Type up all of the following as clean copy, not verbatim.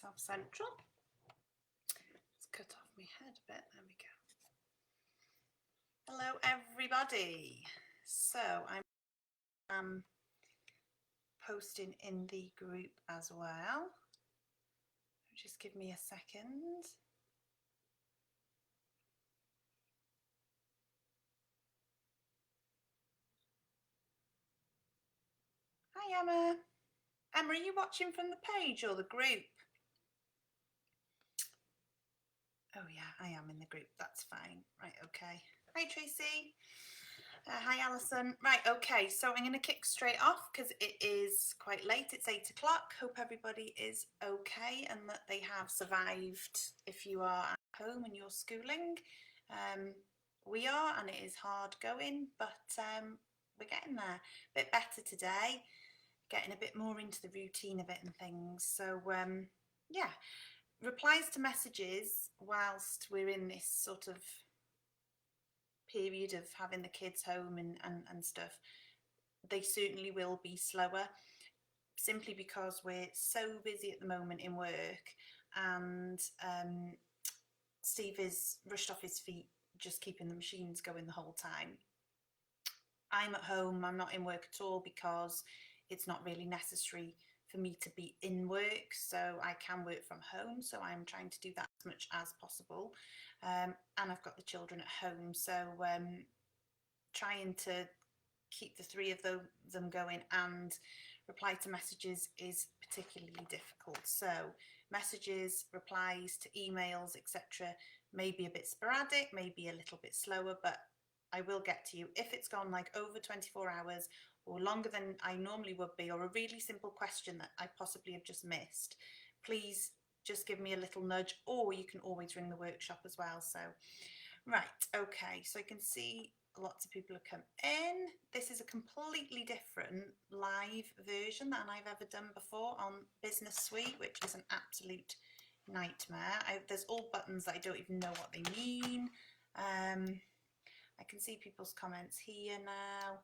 South Central. Let's cut off my head a bit. There we go. Hello, everybody. So I'm posting in the group as well. Just give me a second. Hi, Emma. Emma, are you watching from the page or the group? Oh yeah, I am in the group. That's fine. Right, okay. Hi, Tracy. Hi, Alison. Right, okay. So I'm going to kick straight off because it is quite late. It's 8 o'clock. Hope everybody is okay and that they have survived if you are at home and you're schooling. We are, and it is hard going, but we're getting there. A bit better today. Getting a bit more into the routine of it and things. So yeah, replies to messages whilst we're in this sort of period of having the kids home and stuff, they certainly will be slower, simply because we're so busy at the moment in work, and Steve is rushed off his feet just keeping the machines going the whole time. I'm at home, I'm not in work at all because it's not really necessary for me to be in work, so I can work from home, so I'm trying to do that as much as possible. And I've got the children at home, so trying to keep the three of them going and reply to messages is particularly difficult. So messages, replies to emails, etc. may be a bit sporadic, maybe a little bit slower, but I will get to you. If it's gone like over 24 hours or longer than I normally would be, or a really simple question that I possibly have just missed, please just give me a little nudge, or you can always ring the workshop as well. So, right, okay, so I can see lots of people have come in. This is a completely different live version than I've ever done before on Business Suite, which is an absolute nightmare. There's all buttons that I don't even know what they mean. I can see people's comments here now.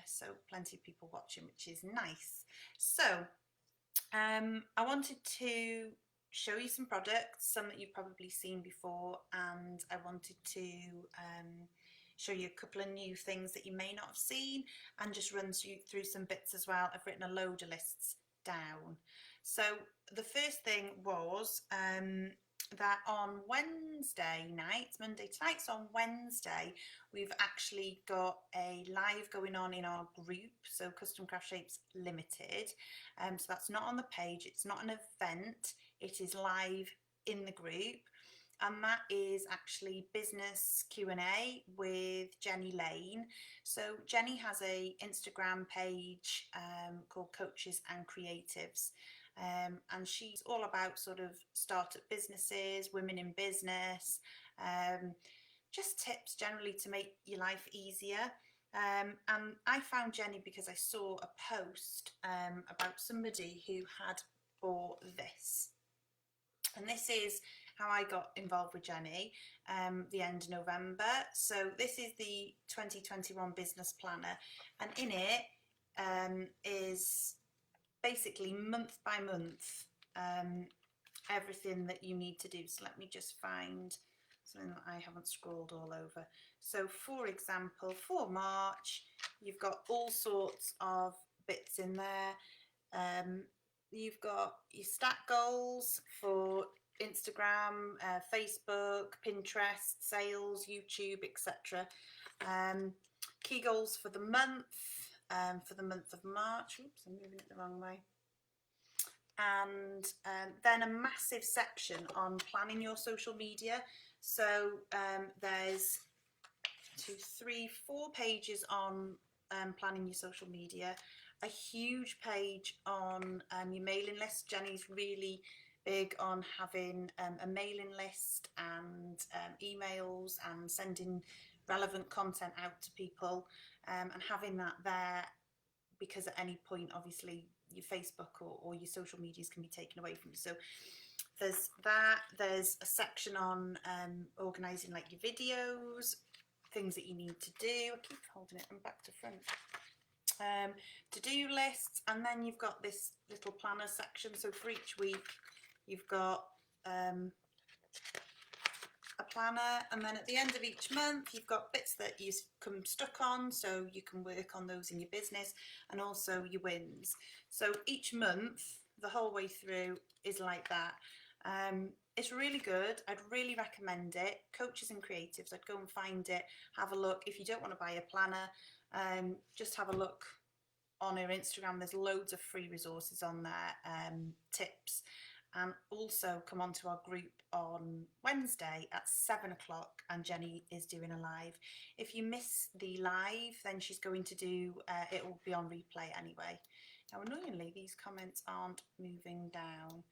So plenty of people watching, which is nice. So I wanted to show you some products, some that you've probably seen before, and I wanted to show you a couple of new things that you may not have seen, and just run through some bits as well. I've written a load of lists down. So the first thing was that on Wednesday night, Monday tonight, so on Wednesday, we've actually got a live going on in our group, so Custom Craft Shapes Limited. So that's not on the page, it's not an event, it is live in the group, and that is actually business Q&A with Jenny Lane. So Jenny has a Instagram page called Coaches and Creatives. And she's all about sort of startup businesses, women in business, just tips generally to make your life easier. And I found Jenny because I saw a post about somebody who had bought this. And this is how I got involved with Jenny, the end of November. So this is the 2021 business planner, and in it is basically month by month everything that you need to do. So let me just find something that I haven't scrolled all over. So for example, for March, you've got all sorts of bits in there. You've got your stat goals for Instagram, Facebook, Pinterest, sales, YouTube, etc. Key goals for the month of March. Oops, I'm moving it the wrong way. And then a massive section on planning your social media. So there's 2, 3, 4 pages on planning your social media, a huge page on your mailing list. Jenny's really big on having a mailing list and emails and sending relevant content out to people, and having that there, because at any point obviously your Facebook or your social medias can be taken away from you. So there's that. There's a section on organising like your videos, things that you need to do. I keep holding it from back to front. to-do lists, and then you've got this little planner section. So for each week you've got a planner, and then at the end of each month you've got bits that you come stuck on, so you can work on those in your business, and also your wins. So each month the whole way through is like that. It's really good. I'd really recommend it. Coaches and creatives, I'd go and find it, have a look. If you don't want to buy a planner, just have a look on her Instagram. There's loads of free resources on there, tips. And also come onto our group on Wednesday at 7 o'clock, and Jenny is doing a live. If you miss the live, then she's going to do, it will be on replay anyway. Now annoyingly these comments aren't moving down.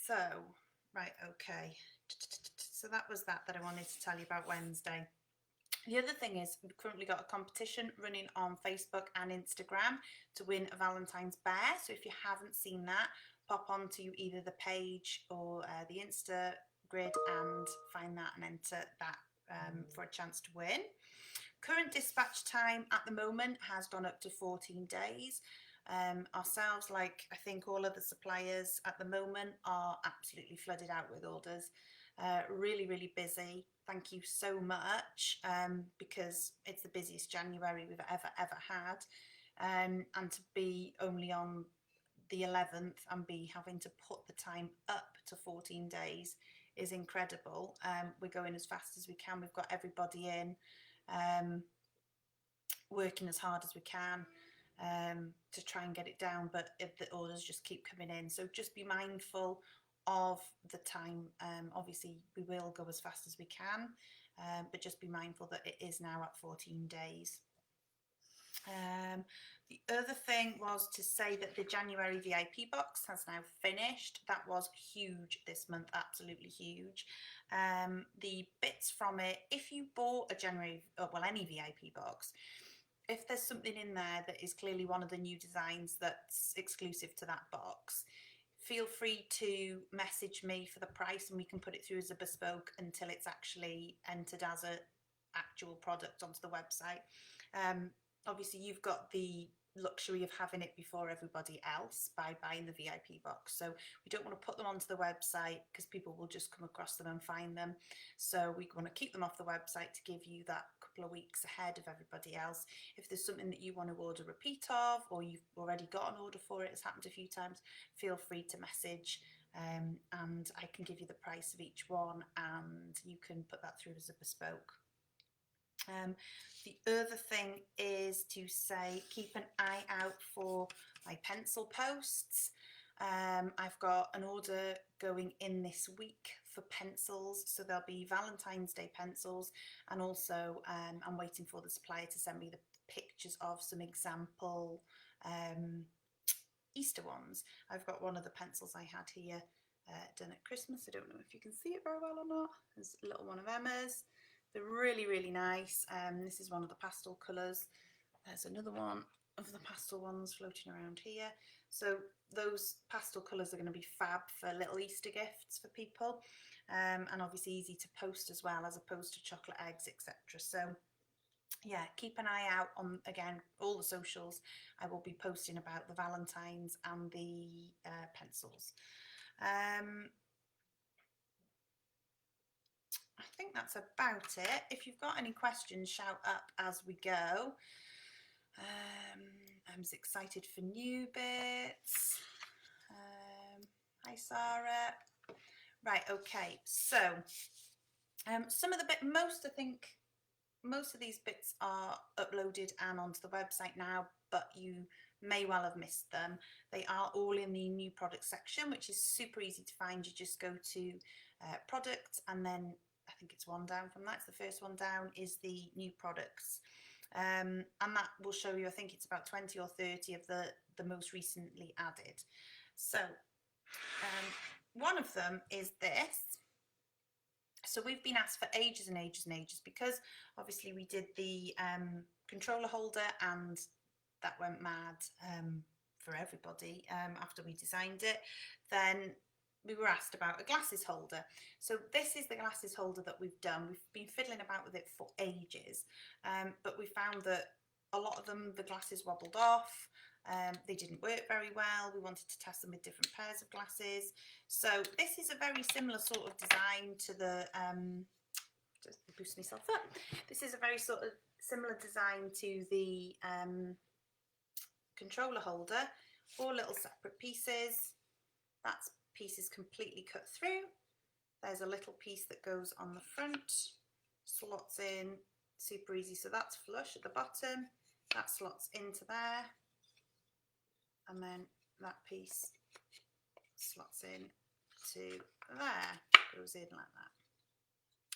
So, right, okay. So that was that I wanted to tell you about Wednesday. The other thing is we've currently got a competition running on Facebook and Instagram to win a Valentine's bear. So if you haven't seen that, pop onto either the page or the Insta grid and find that and enter that for a chance to win. Current dispatch time at the moment has gone up to 14 days. Ourselves, like I think all other suppliers at the moment, are absolutely flooded out with orders. Really busy. Thank you so much, because it's the busiest January we've ever had, and to be only on the 11th and be having to put the time up to 14 days is incredible. We're going as fast as we can. We've got everybody in, working as hard as we can to try and get it down, but if the orders just keep coming in, so just be mindful of the time. Obviously we will go as fast as we can, but just be mindful that it is now at 14 days. The other thing was to say that the January VIP box has now finished. That was huge this month, absolutely huge. The bits from it, if you bought a January, well, any VIP box, if there's something in there that is clearly one of the new designs that's exclusive to that box, feel free to message me for the price and we can put it through as a bespoke until it's actually entered as an actual product onto the website. Obviously you've got the luxury of having it before everybody else by buying the VIP box, so we don't want to put them onto the website because people will just come across them and find them. So we want to keep them off the website to give you that couple of weeks ahead of everybody else. If there's something that you want to order repeat of, or you've already got an order for it, it's happened a few times, feel free to message, and I can give you the price of each one and you can put that through as a bespoke. The other thing is to say keep an eye out for my pencil posts. I've got an order going in this week for pencils, so there'll be Valentine's Day pencils, and also I'm waiting for the supplier to send me the pictures of some example Easter ones. I've got one of the pencils I had here done at Christmas. I don't know if you can see it very well or not. There's a little one of Emma's. They're really nice. This is one of the pastel colours. There's another one of the pastel ones floating around here. So those pastel colours are going to be fab for little Easter gifts for people, and obviously easy to post as well, as opposed to chocolate eggs, etc. So yeah, keep an eye out on, again, all the socials. I will be posting about the Valentines and the pencils. I think that's about it. If you've got any questions, shout up as we go. I'm excited for new bits. Hi Sarah. Right, okay, so some of the bit, most of these bits are uploaded and onto the website now, but you may well have missed them. They are all in the new product section, which is super easy to find. You just go to product, and then I think it's one down from that, it's the first one down, is the new products, and that will show you, I think it's about 20 or 30 of the most recently added. So one of them is this. So we've been asked for ages and ages, because obviously we did the controller holder and that went mad for everybody after we designed it. Then we were asked about a glasses holder. So this is the glasses holder that we've done. We've been fiddling about with it for ages, but we found that a lot of them, the glasses wobbled off. They didn't work very well. We wanted to test them with different pairs of glasses. So this is a very similar sort of design to the, just boost myself up. This is a very sort of similar design to the controller holder. 4 little separate pieces. That's pieces completely cut through. There's a little piece that goes on the front, slots in, super easy. So that's flush at the bottom. That slots into there. And then that piece slots in to there, goes in like that.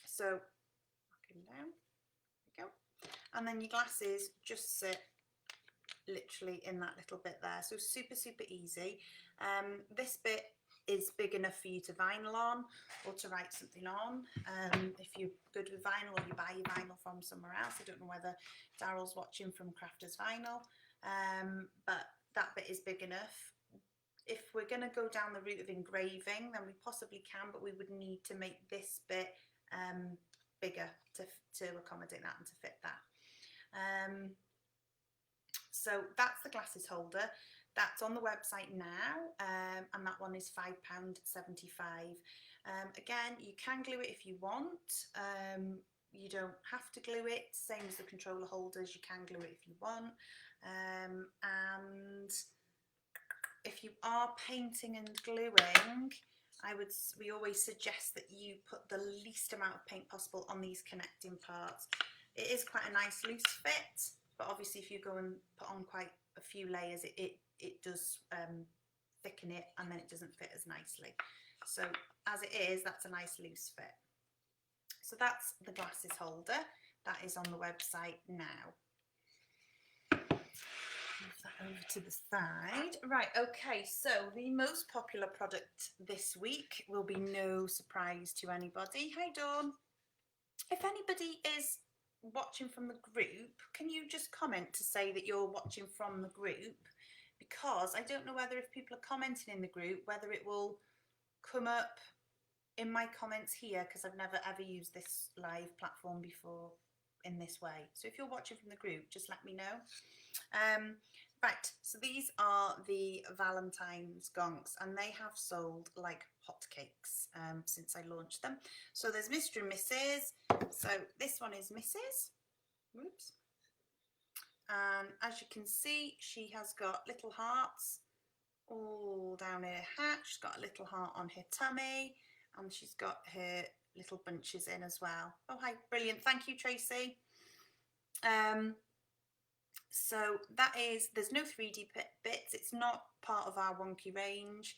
So looking down, there we go. And then your glasses just sit literally in that little bit there. So super, super easy. This bit is big enough for you to vinyl on or to write something on. If you're good with vinyl or you buy your vinyl from somewhere else. I don't know whether Daryl's watching from Crafters Vinyl, but that bit is big enough. If we're going to go down the route of engraving, then we possibly can, but we would need to make this bit bigger to accommodate that and to fit that. So that's the glasses holder. That's on the website now, and that one is £5.75. Again, you can glue it if you want. You don't have to glue it, same as the controller holders, you can glue it if you want. And if you are painting and gluing, we always suggest that you put the least amount of paint possible on these connecting parts. It is quite a nice loose fit, but obviously if you go and put on quite a few layers, it does thicken it, and then it doesn't fit as nicely. So as it is, that's a nice loose fit. So that's the glasses holder. That is on the website now. Move that over to the side. Right, okay, so the most popular product this week will be no surprise to anybody. Hi Dawn. If anybody is watching from the group, can you just comment to say that you're watching from the group? Because I don't know whether if people are commenting in the group, whether it will come up in my comments here, because I've never ever used this live platform before in this way. So if you're watching from the group, just let me know. Right, so these are the Valentines gonks, and they have sold like hotcakes since I launched them. So there's Mr. and Mrs. So this one is Mrs. Whoops. And as you can see, she has got little hearts all down her hat. She's got a little heart on her tummy, and she's got her little bunches in as well. Oh, hi, brilliant. Thank you, Tracy. So that is, there's no 3D bits. It's not part of our wonky range.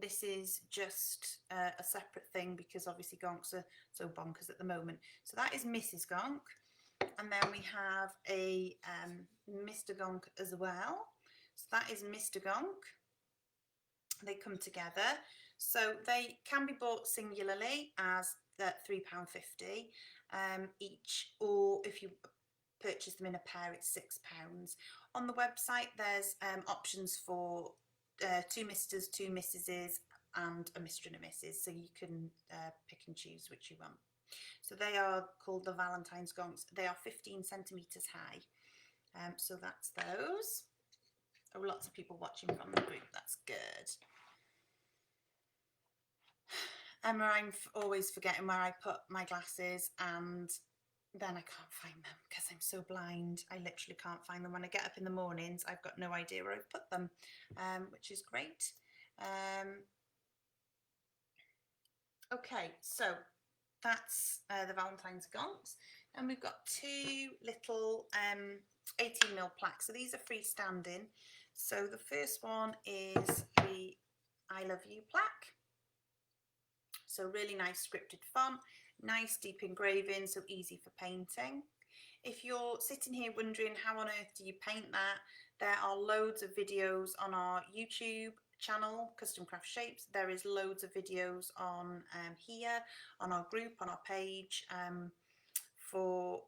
This is just a separate thing because obviously gonks are so bonkers at the moment. So that is Mrs. Gonk. And then we have a Mr. Gonk as well. So that is Mr. Gonk. They come together. So they can be bought singularly as £3.50 each, or if you purchase them in a pair, it's £6. On the website, there's options for 2 Misters, 2 Missuses, and a Mr and a Mrs. So you can pick and choose which you want. So they are called the Valentines gonks. They are 15 centimetres high. So that's those. Oh, lots of people watching from the group. That's good. Emma, I'm always forgetting where I put my glasses, and then I can't find them because I'm so blind. I literally can't find them. When I get up in the mornings, I've got no idea where I've put them, which is great. Okay, so that's the Valentine's gonks, and we've got 2 little 18mm plaques. So these are freestanding. So the first one is the I Love You plaque. So really nice scripted font, nice deep engraving, so easy for painting. If you're sitting here wondering how on earth do you paint that, there are loads of videos on our YouTube channel, Custom Craft Shapes. There is loads of videos on here, on our group, on our page, for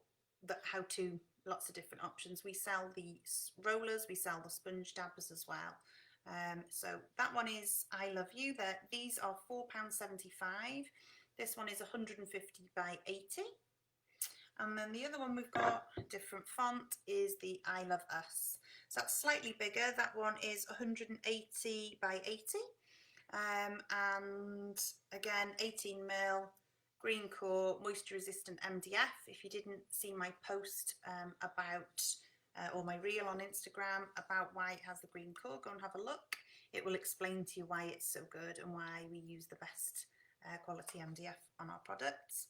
how to, lots of different options. We sell the rollers, we sell the sponge dabbers as well. So that one is I Love You. These are £4.75. This one is 150 by 80. And then the other one we've got, different font, is the I Love Us. So that's slightly bigger. That one is 180 by 80. And again, 18mm, green core, moisture resistant MDF. If you didn't see my post about or my reel on Instagram about why it has the green core, go and have a look. It will explain to you why it's so good and why we use the best quality MDF on our products.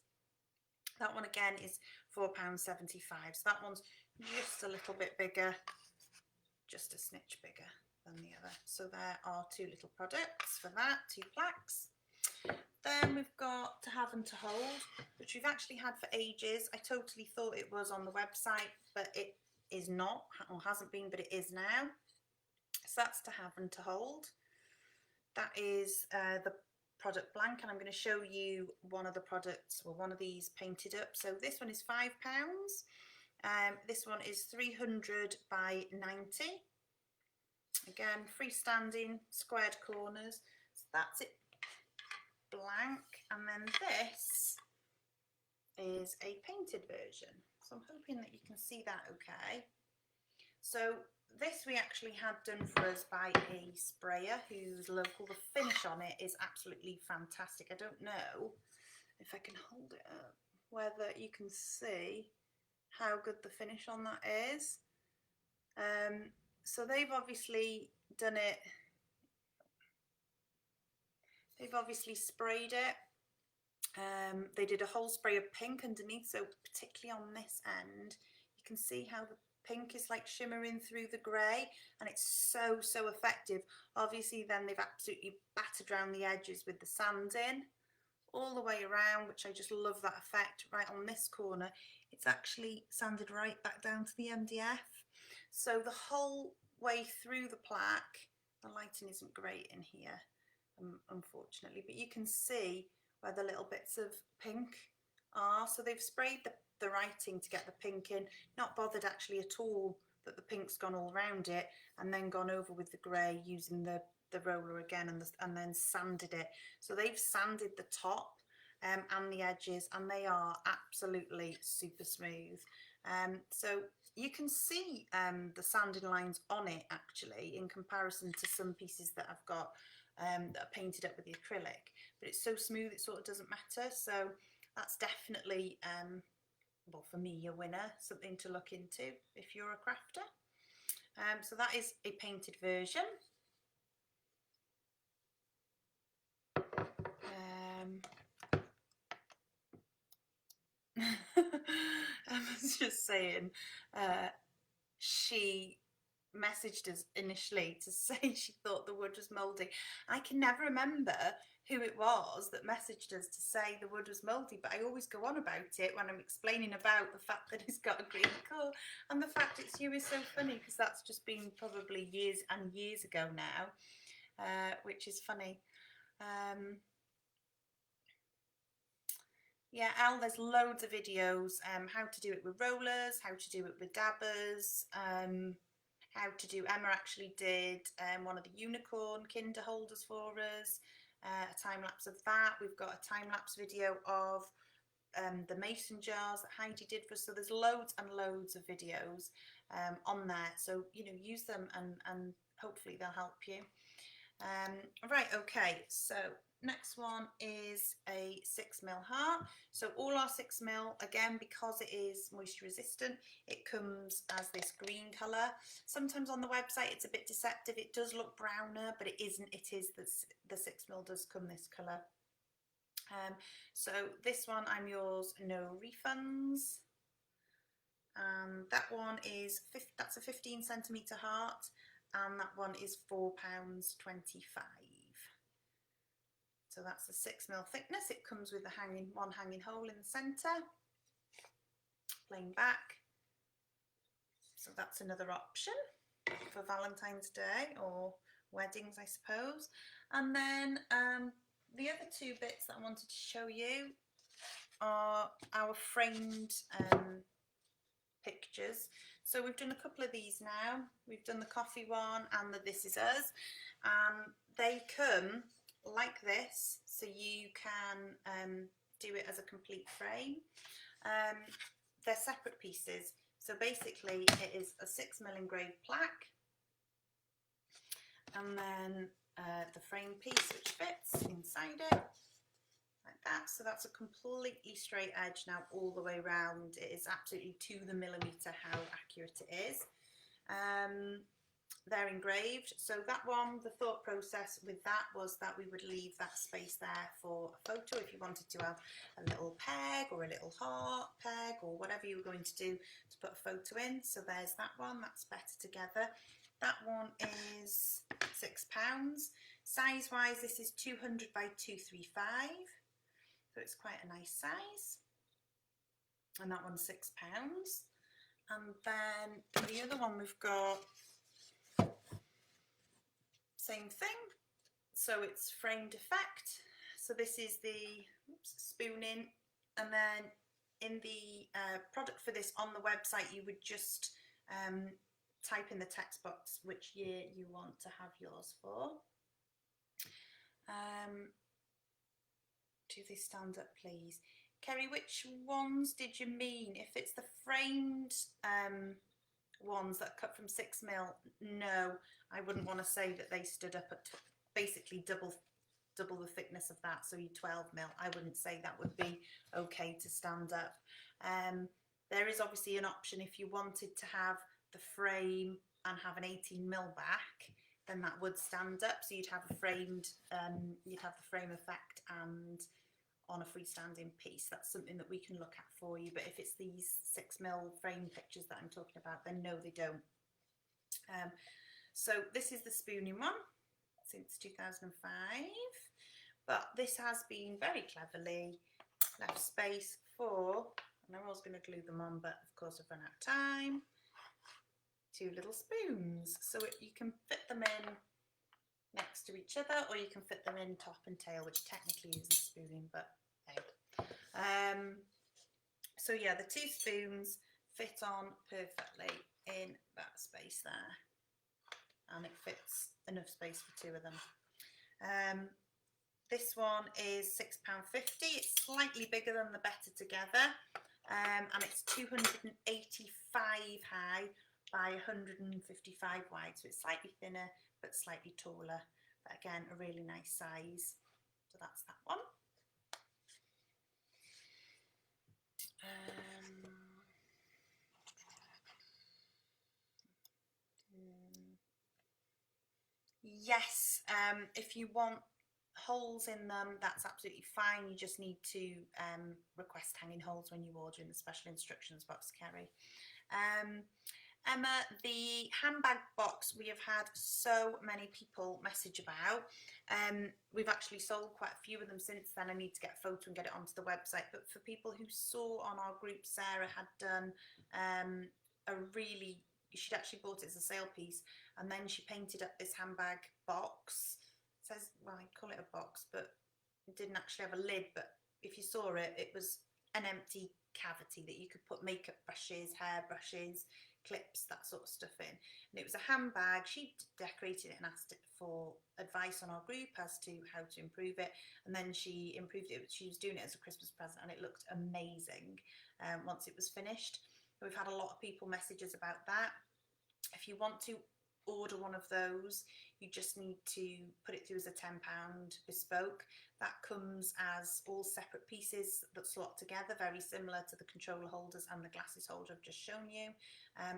That one again is £4.75. So that one's just a little bit bigger, just a snitch bigger than the other. So there are two little products for that, two plaques. Then we've got To Have and To Hold, which we've actually had for ages. I totally thought it was on the website, but it is not, or hasn't been, but it is now. So that's To Have and To Hold. That is the product blank, and I'm going to show you one of the products, or one of these painted up. So this one is £5. This one is 300 by 90. Again, freestanding, squared corners. So that's it, blank. And then this is a painted version. So I'm hoping that you can see that okay. So this we actually had done for us by a sprayer who's local. The finish on it is absolutely fantastic. I don't know if I can hold it up, whether you can see how good the finish on that is. So they've obviously done it, they've obviously sprayed it. They did a whole spray of pink underneath, so particularly on this end, you can see how the pink is like shimmering through the grey, and it's so effective. Obviously then they've absolutely battered around the edges with the sand in all the way around, which I just love that effect. Right on this corner, it's actually sanded right back down to the MDF. So the whole way through the plaque, the lighting isn't great in here, unfortunately, but you can see where the little bits of pink are. So they've sprayed the writing to get the pink in, not bothered actually at all that the pink's gone all around it, and then gone over with the grey using the roller again, and then sanded it. So they've sanded the top and the edges, and they are absolutely super smooth. So you can see the sanding lines on it actually in comparison to some pieces that I've got that are painted up with the acrylic, but it's so smooth it sort of doesn't matter. So that's definitely well, for me, a winner, something to look into if you're a crafter. So that is a painted version. I was just saying, she messaged us initially to say she thought the wood was mouldy. I can never remember who it was that messaged us to say the wood was mouldy, but I always go on about it when I'm explaining about the fact that it's got a green core, and the fact it's you is so funny because that's just been probably years and years ago now, which is funny. Yeah, Al, there's loads of videos, how to do it with rollers, how to do it with dabbers, how to do, Emma actually did one of the unicorn Kinder holders for us, a time-lapse of that. We've got a time-lapse video of the mason jars that Heidi did for us. So there's loads and loads of videos on there. So, you know, use them and hopefully they'll help you. Right, okay, so next one is a 6mm heart. So all our 6mm, again, because it is moisture resistant, it comes as this green colour. Sometimes on the website it's a bit deceptive, it does look browner, but it isn't, it is the 6mm does come this colour. So this one, I'm yours, no refunds. That one is, that's a 15cm heart, and that one is £4.25. So that's a 6mm thickness. It comes with one hanging hole in the centre, plain back. So that's another option for Valentine's Day or weddings, I suppose. And then the other two bits that I wanted to show you are our framed pictures. So we've done a couple of these now. We've done the coffee one and the This Is Us. They come like this, so you can do it as a complete frame. They're separate pieces. So basically it is a 6mm engraved plaque, and then the frame piece which fits inside it like that. So that's a completely straight edge now all the way around. It is absolutely to the millimetre how accurate it is. They're engraved. So that one, the thought process with that was that we would leave that space there for a photo if you wanted to have a little peg or a little heart peg or whatever you were going to do to put a photo in. So there's that one, that's better together. That one is £6. Size wise, this is 200 by 235. So it's quite a nice size. And that one's £6. And then the other one we've got, same thing. So it's framed effect. So this is the spooning, and then in the product for this on the website you would just type in the text box which year you want to have yours for. Do they stand up please? Kerry, which ones did you mean? If it's the framed ones that are cut from 6mm, no, I wouldn't want to say that they stood up at basically double the thickness of that, so you 12mm. I wouldn't say that would be okay to stand up. There is obviously an option if you wanted to have the frame and have an 18mm back, then that would stand up, so you'd have a framed, you'd have the frame effect and on a freestanding piece. That's something that we can look at for you, but if it's these 6mm frame pictures that I'm talking about, then no, they don't. So this is the spooning one since 2005, but this has been very cleverly left space for, and I was going to glue them on, but of course I've run out of time, 2 little spoons. So you can fit them in next to each other, or you can fit them in top and tail, which technically isn't spooning, but hey. So yeah, the 2 spoons fit on perfectly in that space there, and it fits enough space for 2 of them. This one is £6.50. It's slightly bigger than the Better Together, and it's 285 high by 155 wide, so it's slightly thinner but slightly taller, but again a really nice size. So that's that one. Yes, if you want holes in them, that's absolutely fine. You just need to request hanging holes when you order in the special instructions box, Kerry. Emma, the handbag box we have had so many people message about. We've actually sold quite a few of them since then. I need to get a photo and get it onto the website, but for people who saw on our group, Sarah had done she'd actually bought it as a sale piece, and then she painted up this handbag box. It says, well, I call it a box, but it didn't actually have a lid, but if you saw it, it was an empty cavity that you could put makeup brushes, hair brushes, clips, that sort of stuff in. And it was a handbag. She decorated it and asked it for advice on our group as to how to improve it, and then she improved it. She was doing it as a Christmas present, and it looked amazing once it was finished. We've had a lot of people messages about that. If you want to order one of those, you just need to put it through as a £10 bespoke. That comes as all separate pieces that slot together, very similar to the controller holders and the glasses holder I've just shown you.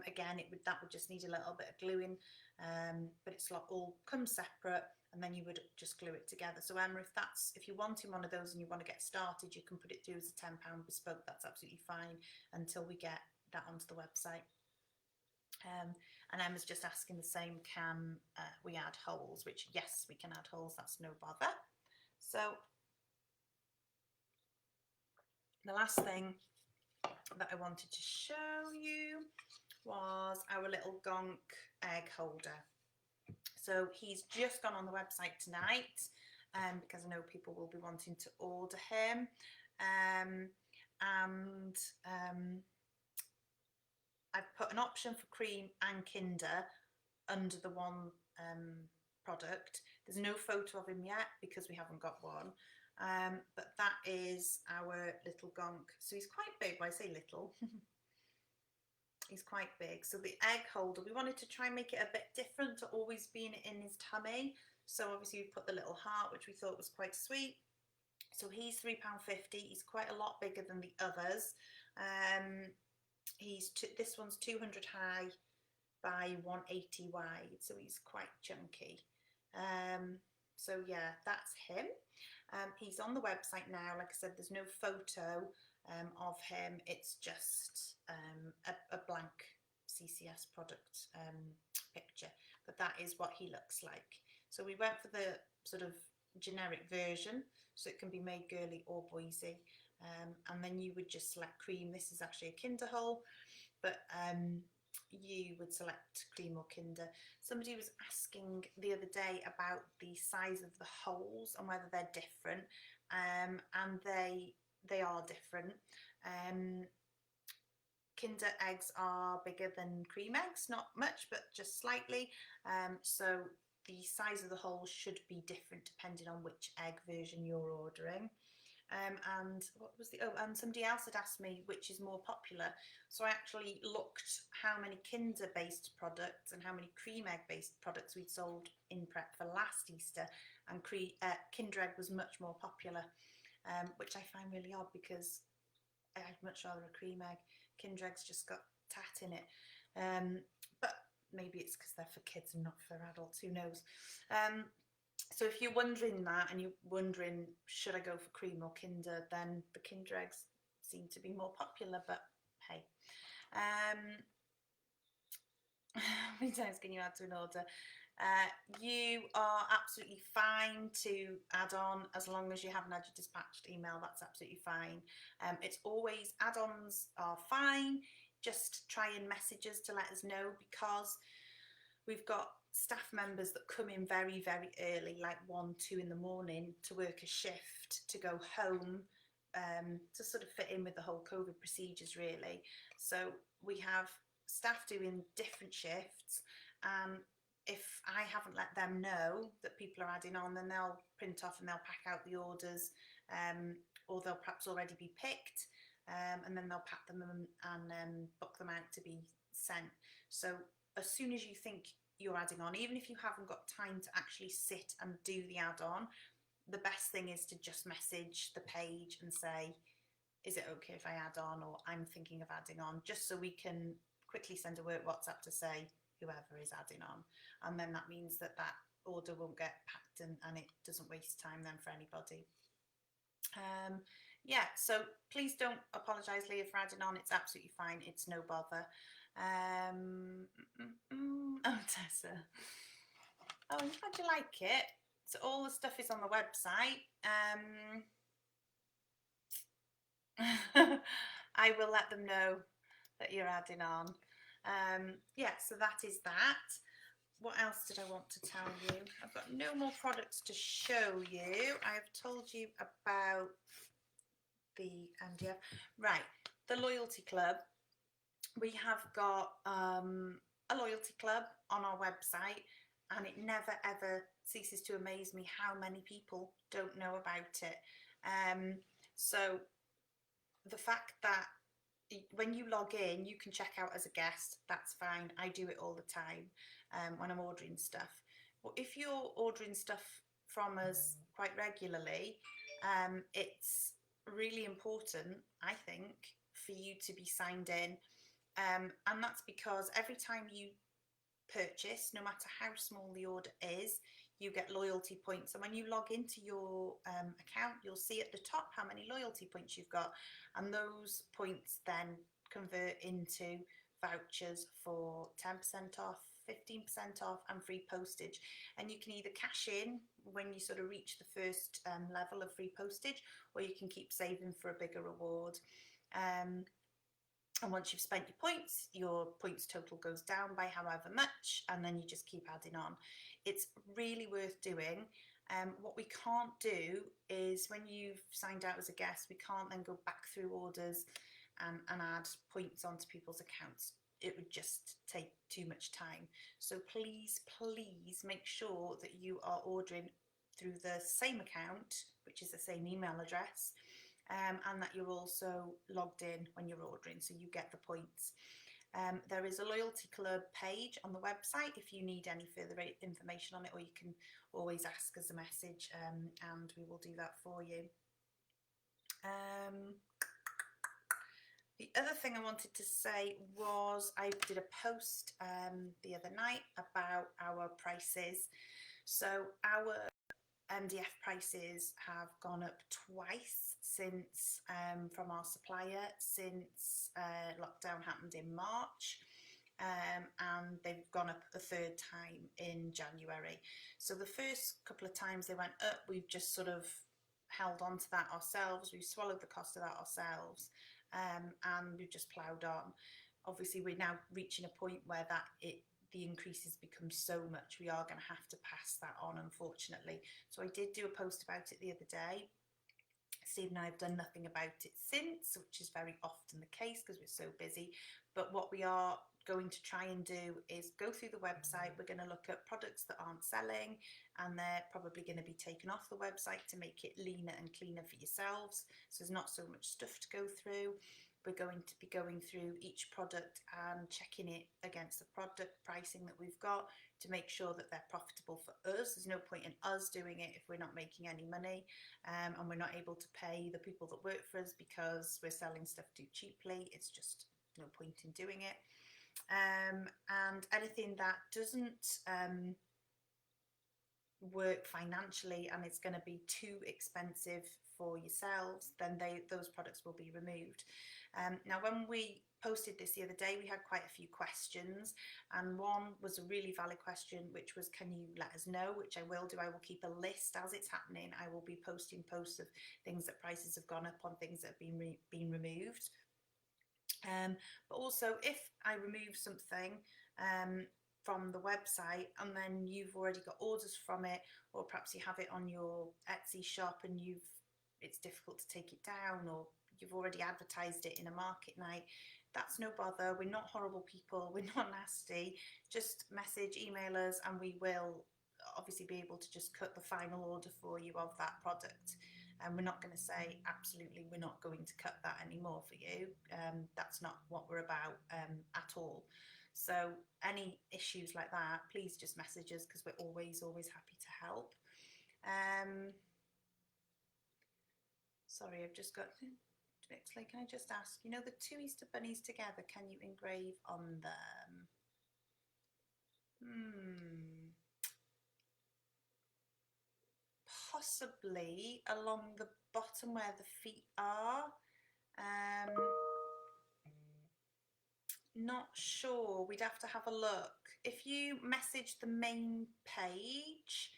Again, that would just need a little bit of gluing, but it's all comes separate, and then you would just glue it together. So Emma, if you're wanting one of those and you want to get started, you can put it through as a £10 bespoke. That's absolutely fine until we get that onto the website. And Emma's just asking the same, can we add holes? Which, yes, we can add holes, that's no bother. So the last thing that I wanted to show you was our little gonk egg holder. So he's just gone on the website tonight, because I know people will be wanting to order him. I've put an option for cream and Kinder under the one product. There's no photo of him yet because we haven't got one. But that is our little gonk. So he's quite big. Well, I say little. He's quite big. So the egg holder, we wanted to try and make it a bit different to always being in his tummy. So obviously we put the little heart, which we thought was quite sweet. So he's £3.50. He's quite a lot bigger than the others. This one's 200 high by 180 wide, so he's quite chunky. So yeah, that's him. He's on the website now. Like I said, there's no photo of him. It's just a blank CCS product picture, but that is what he looks like. So we went for the sort of generic version, so it can be made girly or boysy. And then you would just select cream. This is actually a Kinder hole, but you would select cream or Kinder. Somebody was asking the other day about the size of the holes and whether they're different, and they are different. Kinder eggs are bigger than cream eggs, not much, but just slightly. So the size of the holes should be different depending on which egg version you're ordering. And what was and somebody else had asked me which is more popular. So I actually looked how many Kinder based products and how many cream egg based products we'd sold in prep for last Easter, and Kinder egg was much more popular, which I find really odd because I'd much rather a cream egg. Kinder egg's just got tat in it, but maybe it's because they're for kids and not for adults, who knows. So if you're wondering that and you're wondering, should I go for cream or Kinder, then the Kinder eggs seem to be more popular, but hey. How many times can you add to an order? You are absolutely fine to add on as long as you haven't had your dispatched email. That's absolutely fine. It's always, add-ons are fine. Just try and message us to let us know, because we've got staff members that come in very, very early, like 1, 2 in the morning, to work a shift, to go home, to sort of fit in with the whole COVID procedures, really. So we have staff doing different shifts, and if I haven't let them know that people are adding on, then they'll print off and they'll pack out the orders, or they'll perhaps already be picked, and then they'll pack them and book them out to be sent. So as soon as you think you're adding on, even if you haven't got time to actually sit and do the add-on, the best thing is to just message the page and say, is it okay if I add on, or I'm thinking of adding on, just so we can quickly send a work WhatsApp to say whoever is adding on, and then that means that that order won't get packed, and it doesn't waste time then for anybody. Yeah, so please don't apologise, Leah, for adding on. It's absolutely fine. It's no bother. Oh, Tessa. Oh, I'm glad you like it. So all the stuff is on the website. I will let them know that you're adding on. Yeah, so that is that. What else did I want to tell you? I've got no more products to show you. I've told you about the MDF. Right, the loyalty club. We have got a loyalty club on our website, and it never ever ceases to amaze me how many people don't know about it. So the fact that when you log in, you can check out as a guest, that's fine. I do it all the time when I'm ordering stuff. But if you're ordering stuff from us quite regularly, it's really important, I think, for you to be signed in. And that's because every time you purchase, no matter how small the order is, you get loyalty points. And when you log into your account, you'll see at the top how many loyalty points you've got. And those points then convert into vouchers for 10% off, 15% off, and free postage. And you can either cash in when you sort of reach the first level of free postage, or you can keep saving for a bigger reward. And once you've spent your points total goes down by however much, and then you just keep adding on. It's really worth doing. What we can't do is, when you've signed out as a guest, we can't then go back through orders and add points onto people's accounts. it would just take too much time. So please, please make sure that you are ordering through the same account, which is the same email address, and that you're also logged in when you're ordering, so you get the points. There is a loyalty club page on the website if you need any further information on it, or you can always ask us a message, and we will do that for you. The other thing I wanted to say was I did a post the other night about our prices. So our MDF prices have gone up twice since from our supplier since lockdown happened in March, and they've gone up a third time in January. So the first couple of times they went up, we've just sort of held on to that ourselves. We've swallowed the cost of that ourselves, and we've just ploughed on. Obviously, we're now reaching a point where the increases become so much, we are going to have to pass that on, unfortunately. So I did do a post about it the other day. Steve and I have done nothing about it since, which is very often the case because we're so busy. But what we are going to try and do is go through the website. We're going to look at products that aren't selling, and they're probably going to be taken off the website to make it leaner and cleaner for yourselves, so there's not so much stuff to go through. We're going to be going through each product and checking it against the product pricing that we've got to make sure that they're profitable for us. There's no point in us doing it if we're not making any money, and we're not able to pay the people that work for us because we're selling stuff too cheaply. It's just no point in doing it. And anything that doesn't work financially and it's going to be too expensive for yourselves, then those products will be removed. Now, when we posted this the other day, we had quite a few questions, and one was a really valid question, which was, can you let us know? Which I will do. I will keep a list as it's happening. I will be posting posts of things that prices have gone up on, things that have been removed. But also, if I remove something from the website and then you've already got orders from it, or perhaps you have it on your Etsy shop and it's difficult to take it down, or you've already advertised it in a market night, that's no bother. We're not horrible people, we're not nasty. Just message, email us, and we will obviously be able to just cut the final order for you of that product. And we're not going to say absolutely we're not going to cut that anymore for you. That's not what we're about at all. So any issues like that, please just message us, because we're always happy to help. Sorry, I've just got Bixley, can I just ask, you know the two Easter bunnies together, can you engrave on them? Possibly along the bottom where the feet are. Not sure, we'd have to have a look. If you message the main page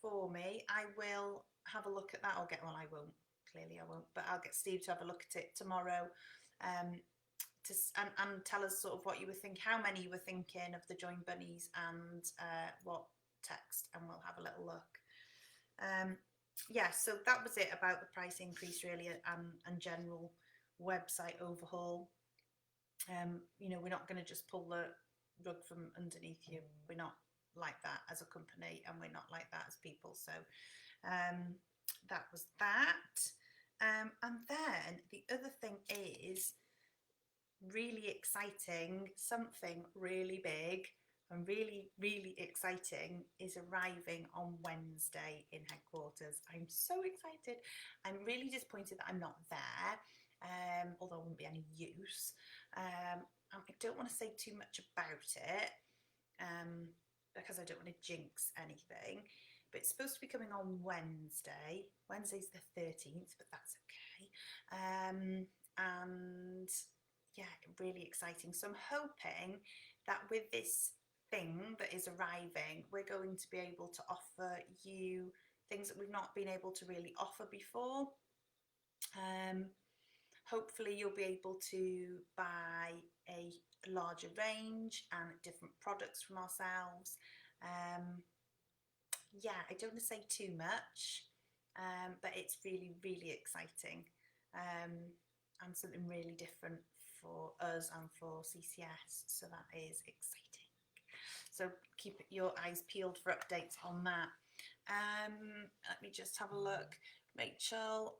for me, I will have a look at that. I won't, clearly I won't, but I'll get Steve to have a look at it tomorrow, and tell us sort of what you were thinking, how many you were thinking of the joined bunnies, and what text, and we'll have a little look. Yeah, so that was it about the price increase really, and general website overhaul. You know, we're not going to just pull the rug from underneath you. We're not like that as a company, and we're not like that as people. So that was that. And then the other thing is really exciting, something really big and really exciting is arriving on Wednesday in headquarters. I'm so excited. I'm really disappointed that I'm not there, although I wouldn't be any use. I don't want to say too much about it, because I don't want to jinx anything, but it's supposed to be coming on Wednesday. Wednesday's the 13th, but that's okay. And yeah, really exciting. So I'm hoping that with this thing that is arriving, we're going to be able to offer you things that we've not been able to really offer before. Hopefully you'll be able to buy a larger range and different products from ourselves. Yeah, I don't want to say too much, but it's really exciting, and something really different for us and for CCS, so that is exciting. So keep your eyes peeled for updates on that. Let me just have a look. Rachel,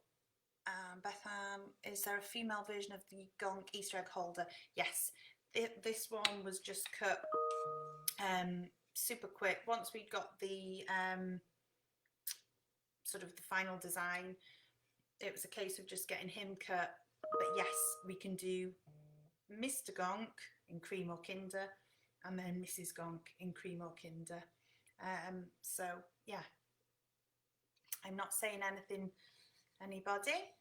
Bethan, is there a female version of the Gonk Easter egg holder? Yes, this one was just cut super quick. Once we got the sort of the final design, it was a case of just getting him cut. But yes, we can do Mr. Gonk in cream or kinder, and then Mrs. Gonk in cream or kinder. So yeah, I'm not saying anything, anybody.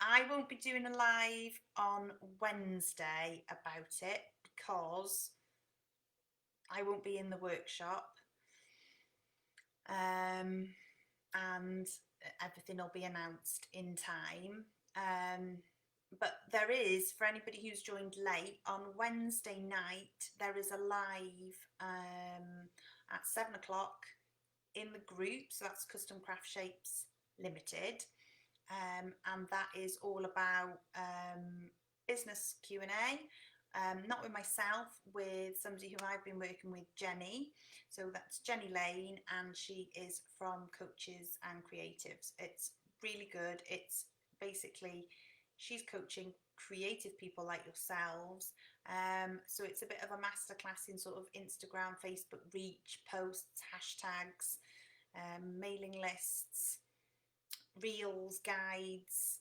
I won't be doing a live on Wednesday about it because I won't be in the workshop, and everything will be announced in time. But there is, for anybody who's joined late, on Wednesday night there is a live at 7 o'clock in the group, so that's Custom Craft Shapes Limited, and that is all about business Q&A. Not with myself, with somebody who I've been working with, Jenny. So that's Jenny Lane, and she is from Coaches and Creatives. It's really good. It's basically, she's coaching creative people like yourselves. So it's a bit of a masterclass in sort of Instagram, Facebook reach, posts, hashtags, mailing lists, reels, guides,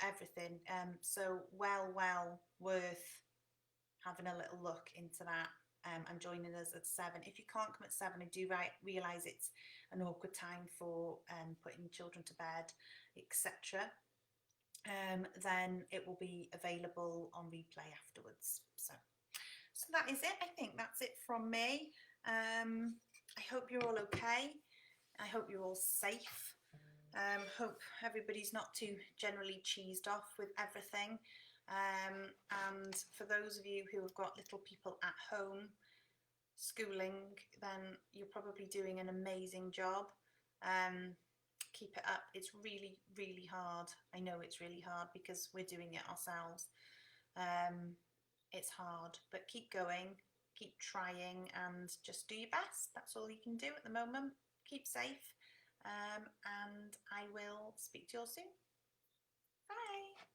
everything. So well worth having a little look into that, and joining us at 7. If you can't come at 7, I do realise it's an awkward time for putting children to bed, etc. Then it will be available on replay afterwards. So that is it. I think that's it from me. I hope you're all okay. I hope you're all safe. Hope everybody's not too generally cheesed off with everything. And for those of you who have got little people at home schooling, then you're probably doing an amazing job. Keep it up. It's really, really hard. I know it's really hard because we're doing it ourselves. It's hard, but keep going, keep trying, and just do your best. That's all you can do at the moment. Keep safe, and I will speak to you all soon. Bye.